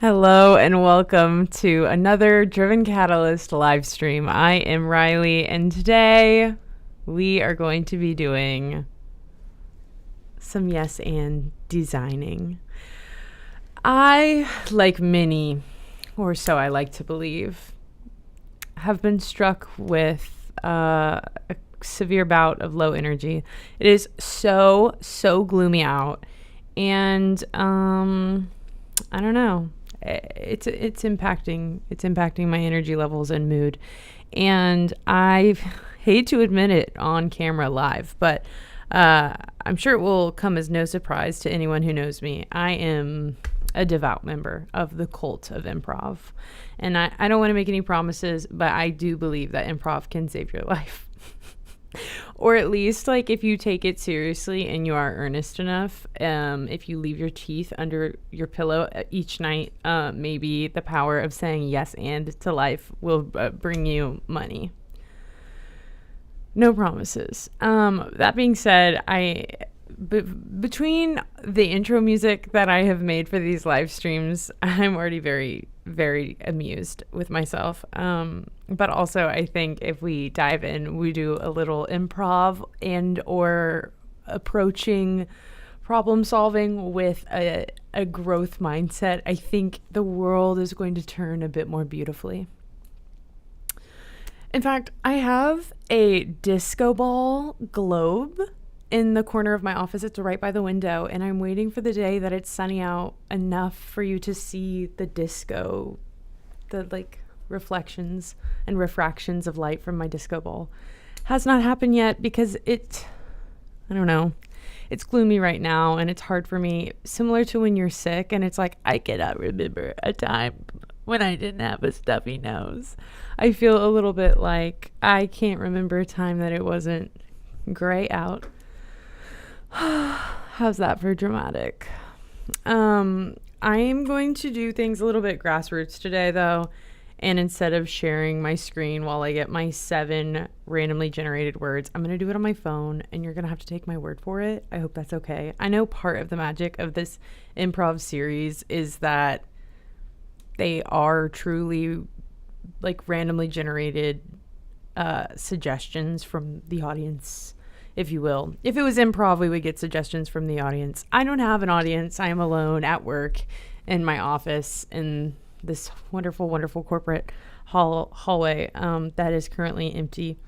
Hello and welcome to another Driven Catalyst live stream. I am Riley, and today we are going to be doing some yes and designing. I, like many, or so I like to believe, have been struck with a severe bout of low energy. It is so gloomy out, and I don't know. It's impacting my energy levels and mood, and I hate to admit it on camera live, but I'm sure it will come as no surprise to anyone who knows me. I am a devout member of the cult of improv, and I don't want to make any promises, but I do believe that improv can save your life. Or at least, like, if you take it seriously and you are earnest enough, if you leave your teeth under your pillow each night, maybe the power of saying yes and to life will bring you money. No promises. That being said, between the intro music that I have made for these live streams, I'm already very, very amused with myself. But also, I think if we dive in, we do a little improv and or approaching problem solving with a growth mindset, I think the world is going to turn a bit more beautifully. In fact, I have a disco ball globe in the corner of my office. It's right by the window, and I'm waiting for the day that it's sunny out enough for you to see the disco, the reflections and refractions of light from my disco ball. Has not happened yet because I don't know, it's gloomy right now and it's hard for me, similar to when you're sick and it's like, I cannot remember a time when I didn't have a stuffy nose. I feel a little bit like I can't remember a time that it wasn't gray out. How's that for dramatic? I am going to do things a little bit grassroots today, though. And instead of sharing my screen while I get my 7 randomly generated words, I'm going to do it on my phone, and you're going to have to take my word for it. I hope that's okay. I know part of the magic of this improv series is that they are truly randomly generated suggestions from the audience, if you will. If it was improv, we would get suggestions from the audience. I don't have an audience. I am alone at work in my office in this wonderful, wonderful corporate hallway that is currently empty.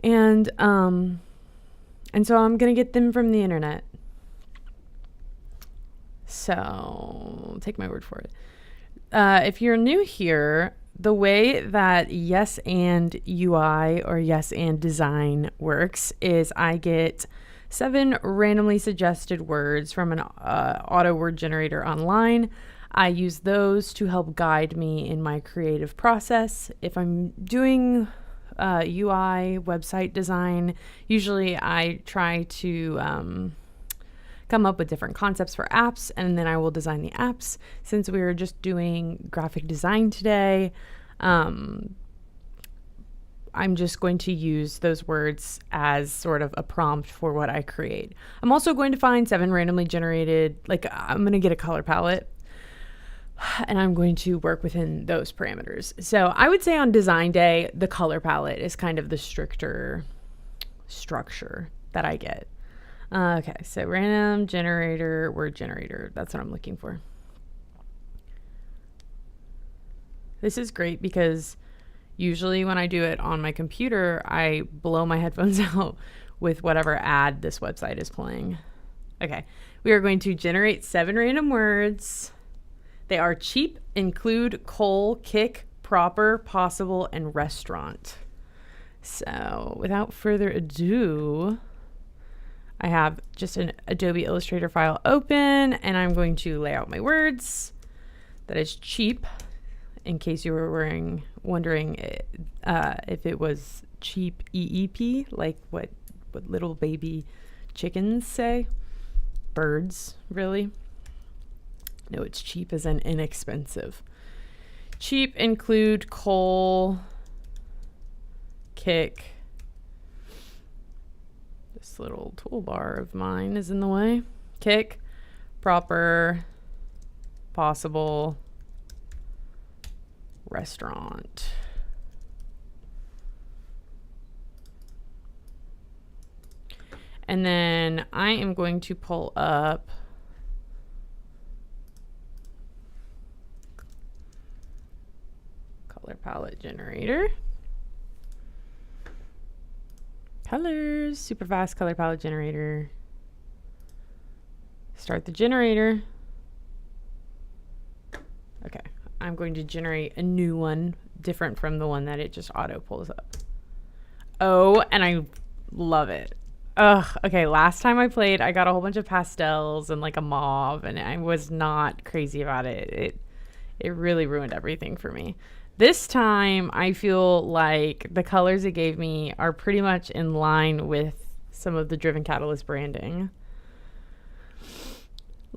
And so I'm going to get them from the internet. So take my word for it. If you're new here, the way that yes and UI or yes and design works is I get 7 randomly suggested words from an auto word generator online. I use those to help guide me in my creative process. If I'm doing UI, website design, usually I try to come up with different concepts for apps, and then I will design the apps. Since we were just doing graphic design today, I'm just going to use those words as sort of a prompt for what I create. I'm also going to find 7 randomly generated, I'm going to get a color palette, and I'm going to work within those parameters. So I would say on design day, the color palette is kind of the stricter structure that I get. Okay, so random generator, word generator. That's what I'm looking for. This is great because usually when I do it on my computer, I blow my headphones out with whatever ad this website is playing. Okay, we are going to generate 7 random words. They are cheap, include, kick, proper, possible, and restaurant. So without further ado, I have just an Adobe Illustrator file open, and I'm going to lay out my words. That is cheap, in case you were wondering if it was cheap EEP, like what little baby chickens say. Birds, really. No, it's cheap as in inexpensive. Cheap include coal, kick. This little toolbar of mine is in the way. Kick, proper, possible restaurant. And then I am going to pull up color palette generator. Colors, super fast color palette generator. Start the generator. Okay, I'm going to generate a new one, different from the one that it just auto pulls up. Oh, and I love it. Ugh, okay, last time I played, I got a whole bunch of pastels and like a mauve, and I was not crazy about it. It really ruined everything for me. This time, I feel like the colors it gave me are pretty much in line with some of the Driven Catalyst branding.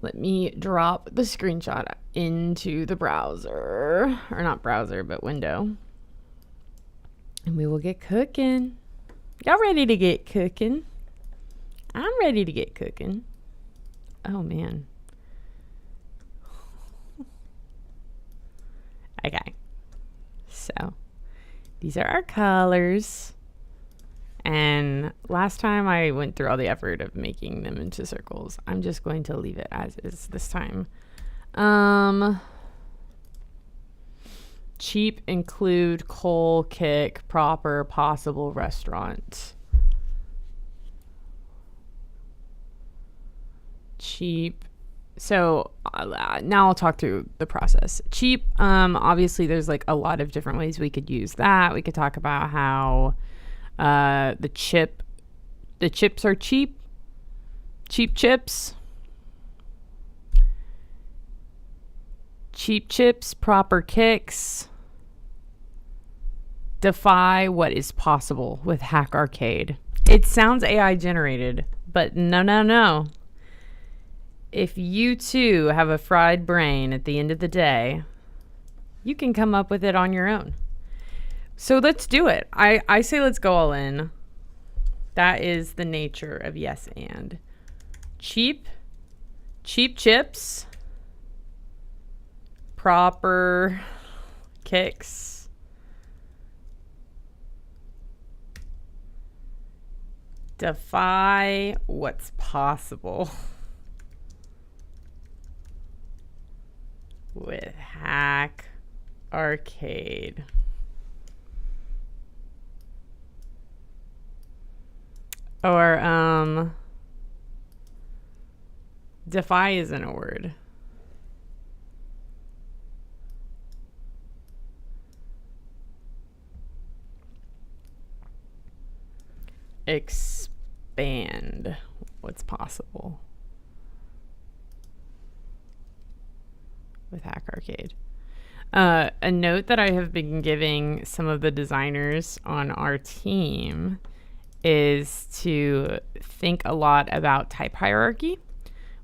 Let me drop the screenshot into the browser, or not browser, but window. And we will get cooking. Y'all ready to get cooking? I'm ready to get cooking. Oh, man. Okay. So, these are our colors. And last time I went through all the effort of making them into circles. I'm just going to leave it as is this time. Cheap, include, coal, kick, proper, possible, restaurant. Cheap. So now I'll talk through the process. Cheap, obviously there's like a lot of different ways we could use that. We could talk about how the chips are cheap chips. Cheap chips, proper kicks. Defy what is possible with Hack Arcade. It sounds AI generated, but no. If you too have a fried brain at the end of the day, you can come up with it on your own. So let's do it. I say let's go all in. That is the nature of yes and. Cheap chips, proper kicks, defy what's possible with Hack Arcade. Or defy isn't a word. Expand what's possible with Hack Arcade. A note that I have been giving some of the designers on our team is to think a lot about type hierarchy.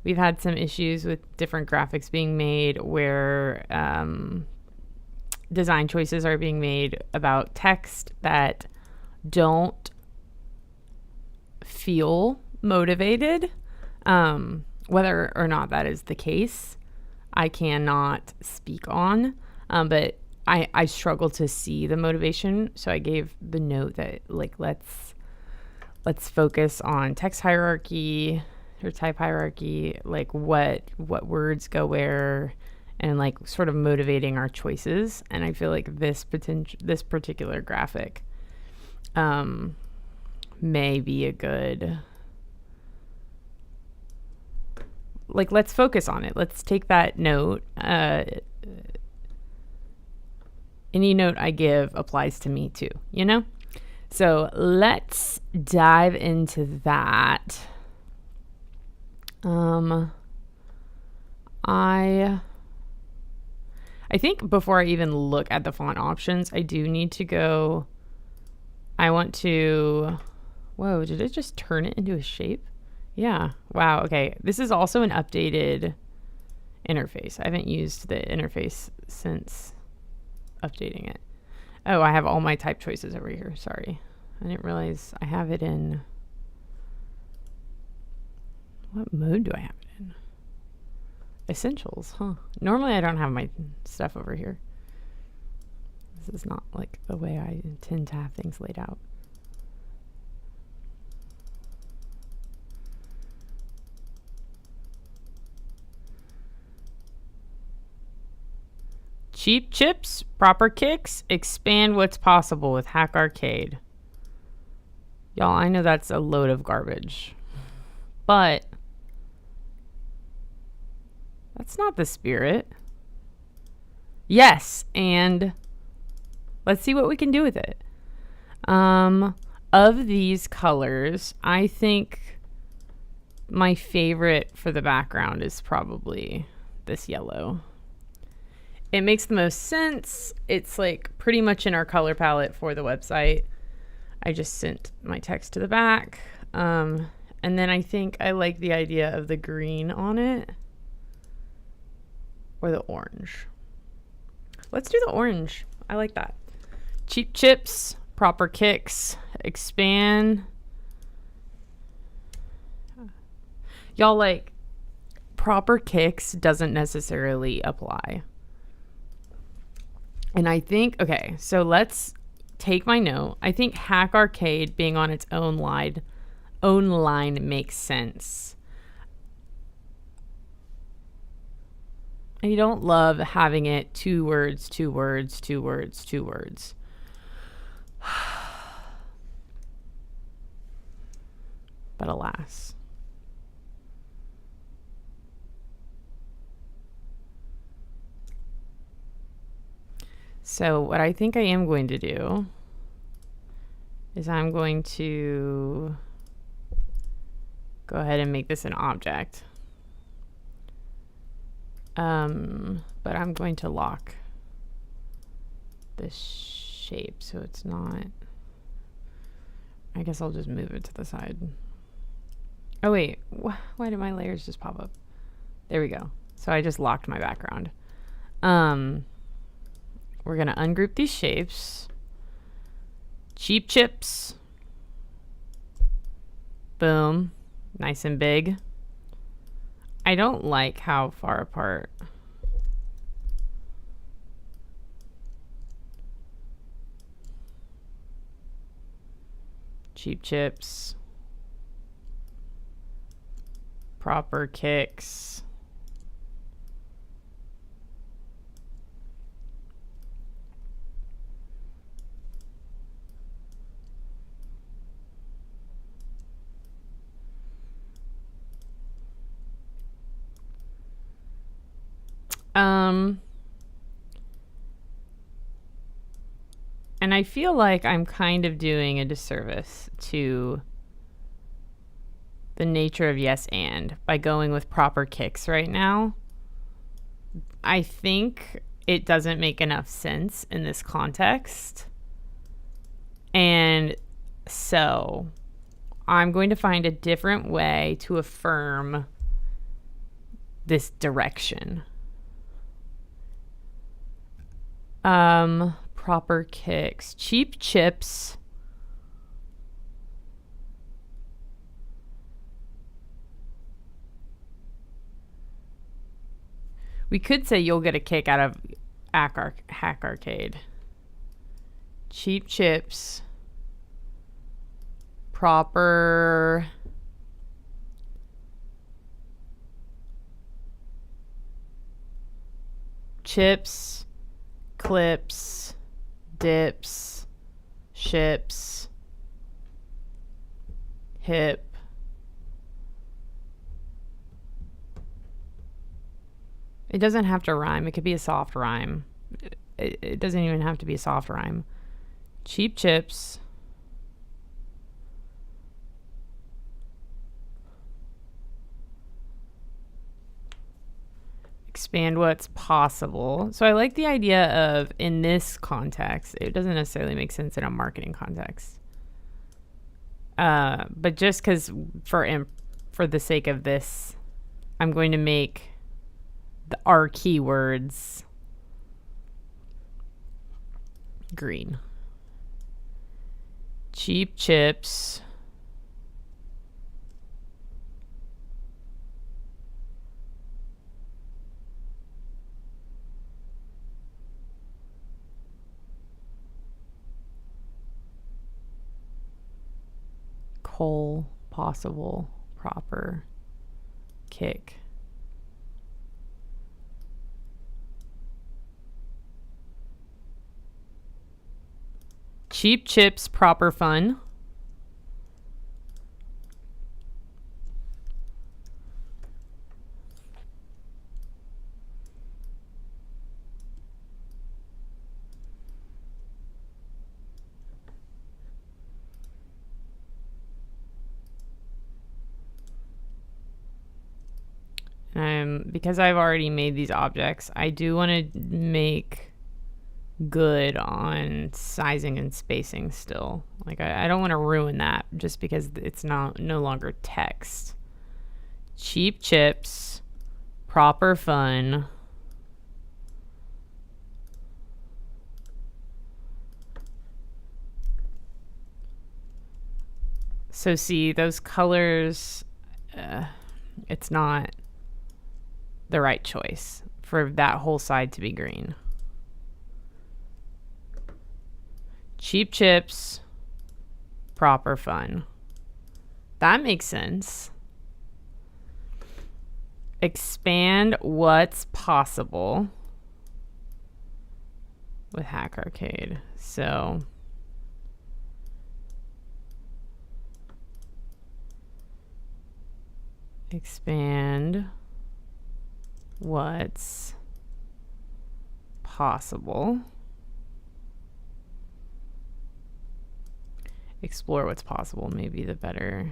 We've had some issues with different graphics being made where design choices are being made about text that don't feel motivated. Whether or not that is the case, I cannot speak on, but I struggle to see the motivation. So I gave the note that like let's focus on text hierarchy or type hierarchy, like what words go where, and like sort of motivating our choices. And I feel like this particular graphic may be a good, like, let's focus on it. Let's take that note. Any note I give applies to me too, you know? So let's dive into that. I think before I even look at the font options, I do need to go. I want to. Whoa, did it just turn it into a shape? Yeah. Wow. Okay. This is also an updated interface. I haven't used the interface since updating it. Oh, I have all my type choices over here. Sorry. I didn't realize I have it in. What mode do I have it in? Essentials, huh? Normally I don't have my stuff over here. This is not like the way I intend to have things laid out. Cheap chips, proper kicks, expand what's possible with Hack Arcade. Y'all, I know that's a load of garbage, but that's not the spirit. Yes, and let's see what we can do with it. Of these colors, I think my favorite for the background is probably this yellow. It makes the most sense. It's like pretty much in our color palette for the website. I just sent my text to the back. And then I think I like the idea of the green on it. Or the orange. Let's do the orange. I like that. Cheap chips, proper kicks, expand. Y'all, like, proper kicks doesn't necessarily apply. And I think, okay, so let's take my note. I think Hack Arcade being on its own line makes sense. I don't love having it 2 words, 2 words, 2 words, 2 words. But alas. So what I think I am going to do is I'm going to go ahead and make this an object. But I'm going to lock this shape so it's not, I guess I'll just move it to the side. Oh wait, why did my layers just pop up? There we go. So I just locked my background. We're gonna ungroup these shapes. Cheap chips. Boom. Nice and big. I don't like how far apart. Cheap chips. Proper kicks. And I feel like I'm kind of doing a disservice to the nature of yes and by going with proper kicks right now. I think it doesn't make enough sense in this context. And so I'm going to find a different way to affirm this direction. Proper kicks. Cheap chips. We could say you'll get a kick out of Hack Arcade. Cheap chips. Proper chips, clips, dips, ships, hip. It doesn't have to rhyme. It could be a soft rhyme. It doesn't even have to be a soft rhyme. Cheap chips. Expand what's possible. So I like the idea of, in this context, it doesn't necessarily make sense in a marketing context. But just because for the sake of this, I'm going to make our keywords green. Cheap chips. whole possible proper kick. Cheap chips, proper fun. Because I've already made these objects, I do want to make good on sizing and spacing still. Like I don't want to ruin that just because it's no longer text. Cheap chips, proper fun. So see, those colors, it's not the right choice for that whole side to be green. Cheap chips, proper fun. That makes sense. Expand what's possible with Hack Arcade. So expand what's possible. Explore what's possible, maybe the better.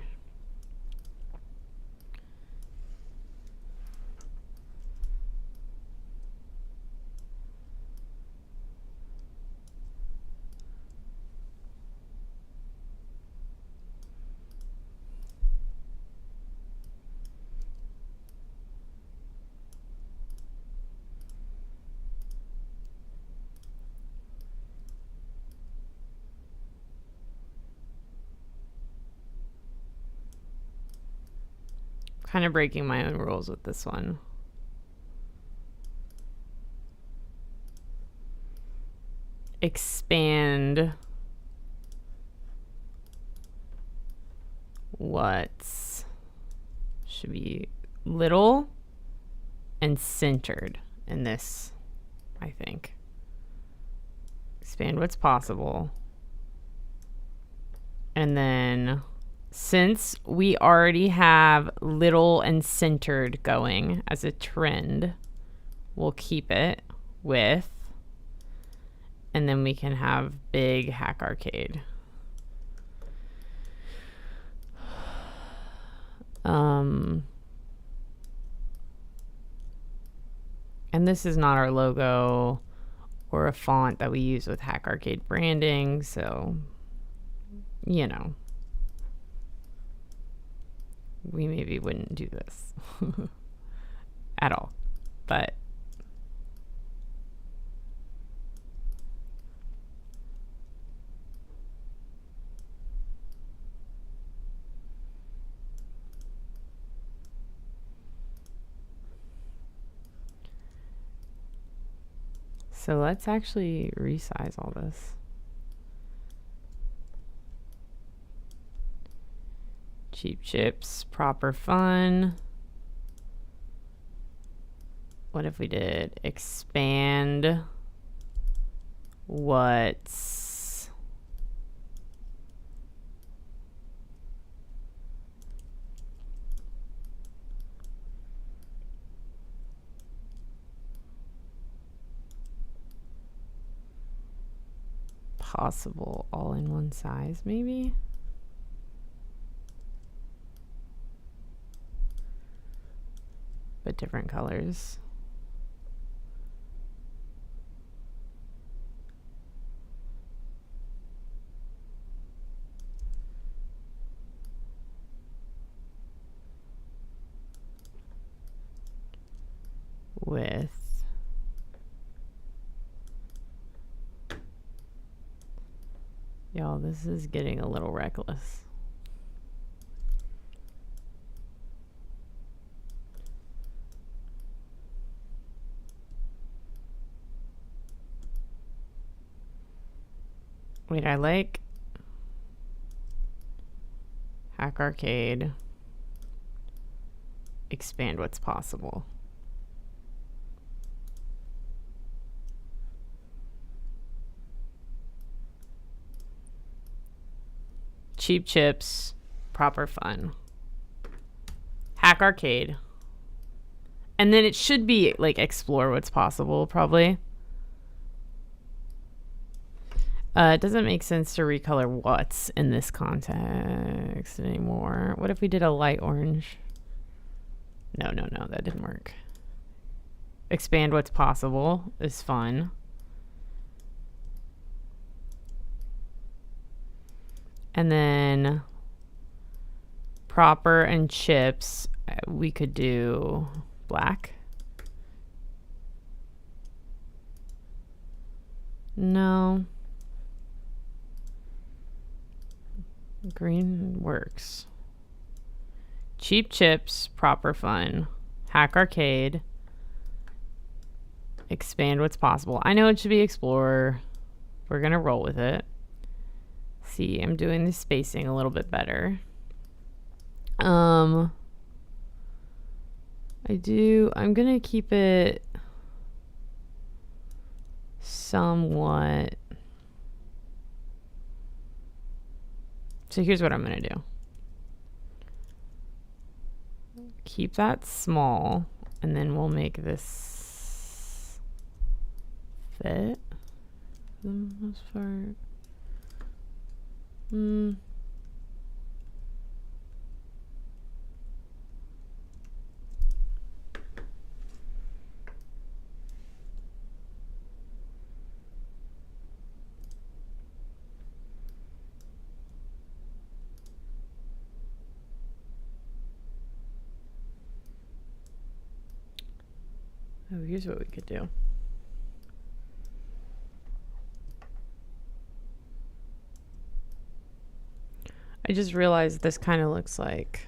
Kind of breaking my own rules with this one. Expand what's should be little and centered in this, I think. Expand what's possible. And then since we already have little and centered going as a trend, we'll keep it with, and then we can have big Hack Arcade. And this is not our logo or a font that we use with Hack Arcade branding, so, you know, we maybe wouldn't do this at all, but so let's actually resize all this. Cheap chips, proper fun. What if we did expand what's possible all in one size, maybe? But different colors. With y'all, this is getting a little reckless. Wait, I like hack arcade, expand what's possible. Cheap chips, proper fun. Hack arcade. And then it should be like explore what's possible, probably. It doesn't make sense to recolor what's in this context anymore. What if we did a light orange? No, that didn't work. Expand what's possible is fun. And then proper and chips, we could do black. No. Green works. Cheap chips, proper fun. Hack arcade. Expand what's possible. I know it should be explore. We're going to roll with it. See, I'm doing the spacing a little bit better. I'm going to keep it somewhat. So here's what I'm going to do. Keep that small, and then we'll make this fit for the most part. Oh, here's what we could do. I just realized this kind of looks like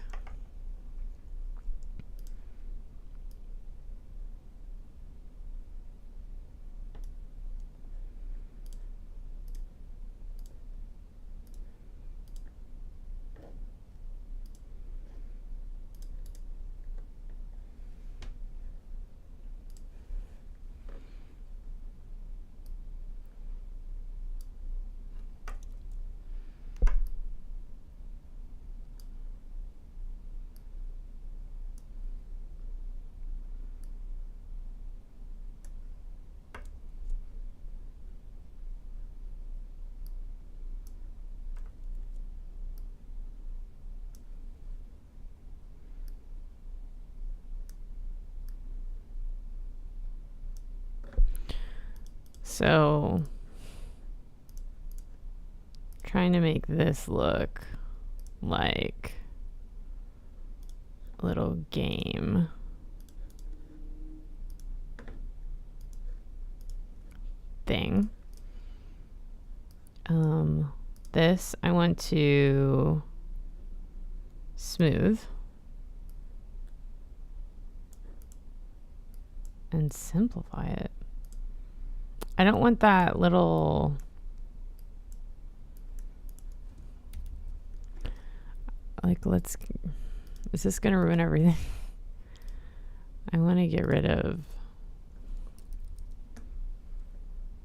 so trying to make this look like a little game thing. This I want to smooth and simplify it. I don't want that little like is this gonna ruin everything? I want to get rid of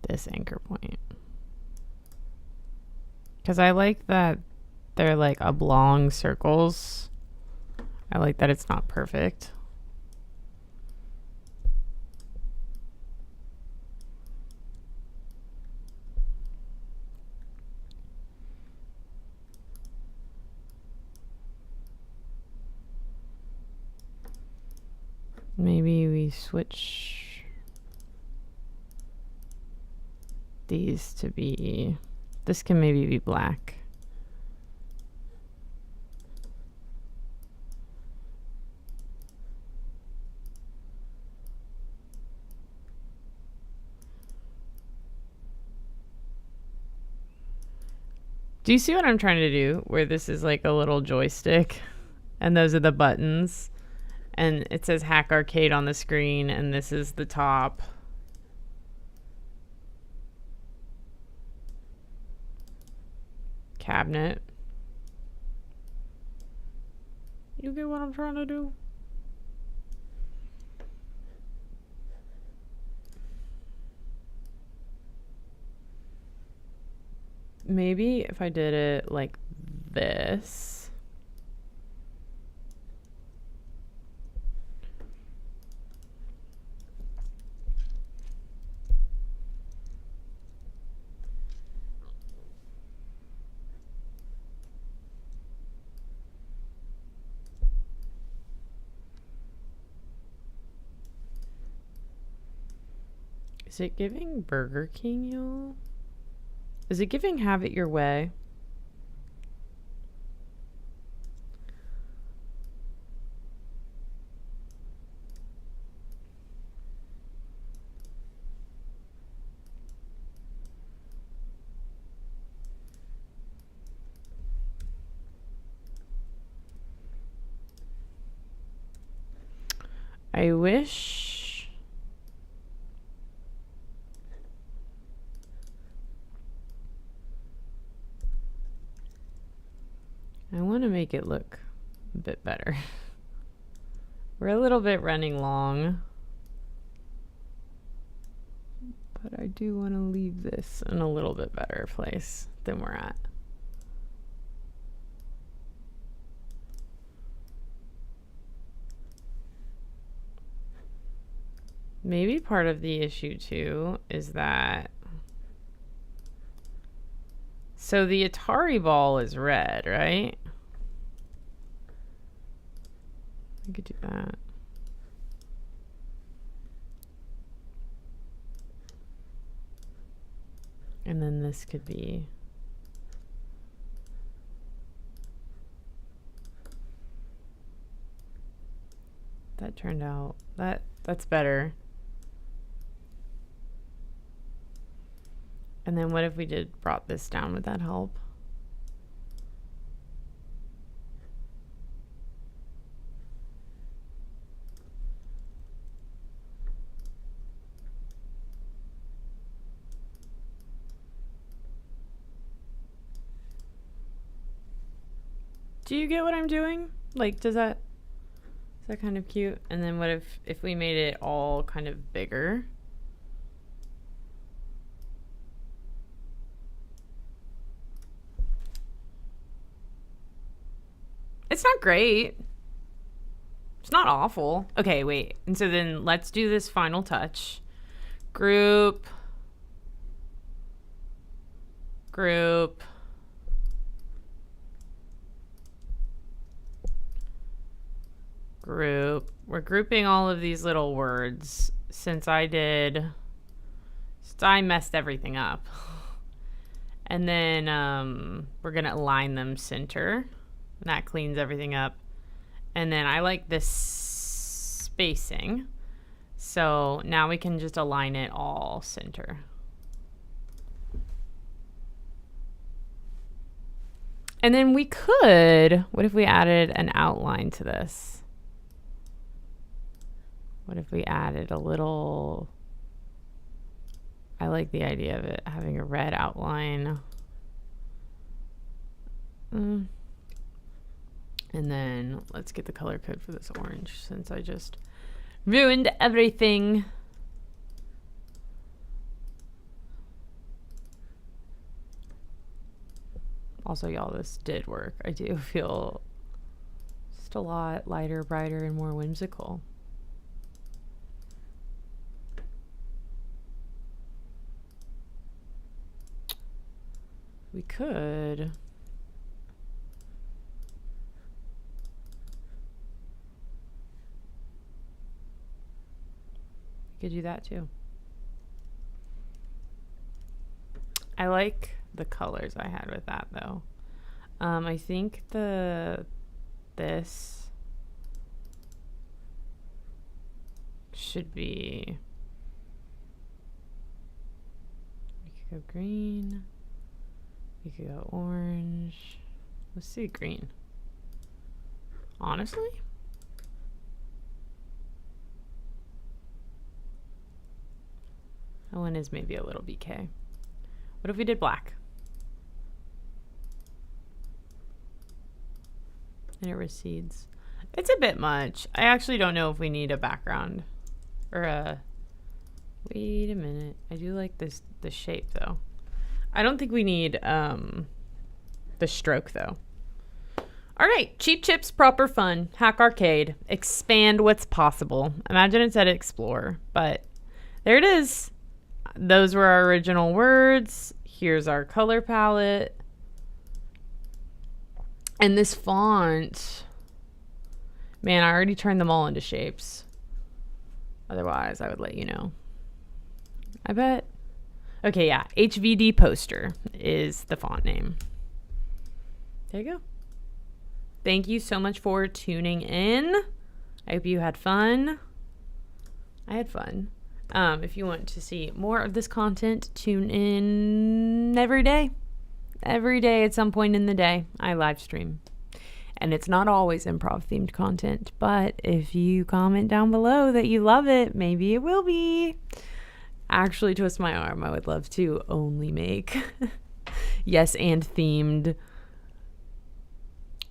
this anchor point because I like that they're like oblong circles. I like that it's not perfect. Maybe we switch these to be, this can maybe be black. Do you see what I'm trying to do? Where this is like a little joystick and those are the buttons. And it says Hack Arcade on the screen, and this is the top. Cabinet. You get what I'm trying to do? Maybe if I did it like this. Is it giving Burger King, y'all? Is it giving have it your way? I wish. I want to make it look a bit better. We're a little bit running long, but I do want to leave this in a little bit better place than we're at. Maybe part of the issue too is that, so the Atari ball is red, right? I could do that. And then this could be, that turned out, that's better. And then what if we brought this down? Would that help? Do you get what I'm doing? Like, is that kind of cute? And then what if we made it all kind of bigger? It's not great. It's not awful. Okay, wait. And so then let's do this final touch. Group. Group. Group. We're grouping all of these little words since I messed everything up. And then we're going to align them center. And that cleans everything up. And then I like this spacing. So now we can just align it all center. And then we could, what if we added an outline to this? What if we added a little, I like the idea of it having a red outline. And then let's get the color code for this orange since I just ruined everything. Also, y'all, this did work. I do feel just a lot lighter, brighter, and more whimsical. We could do that too. I like the colors I had with that though. I think this should be, we could go green, we could go orange. Let's see green. Honestly, that one is maybe a little BK. What if we did black? And it recedes. It's a bit much. I actually don't know if we need a background or a... Wait a minute. I do like the shape, though. I don't think we need the stroke, though. All right. Cheap chips, proper fun. Hack arcade. Expand what's possible. Imagine it said explore, but there it is. Those were our original words. Here's our color palette. And this font... Man, I already turned them all into shapes. Otherwise, I would let you know. I bet. Okay, yeah. HVD poster is the font name. There you go. Thank you so much for tuning in. I hope you had fun. I had fun. If you want to see more of this content, tune in every day. Every day at some point in the day, I live stream. And it's not always improv themed content, but if you comment down below that you love it, maybe it will be. Actually, twist my arm. I would love to only make yes and themed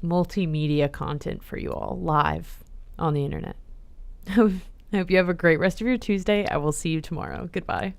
multimedia content for you all live on the internet. I hope you have a great rest of your Tuesday. I will see you tomorrow. Goodbye.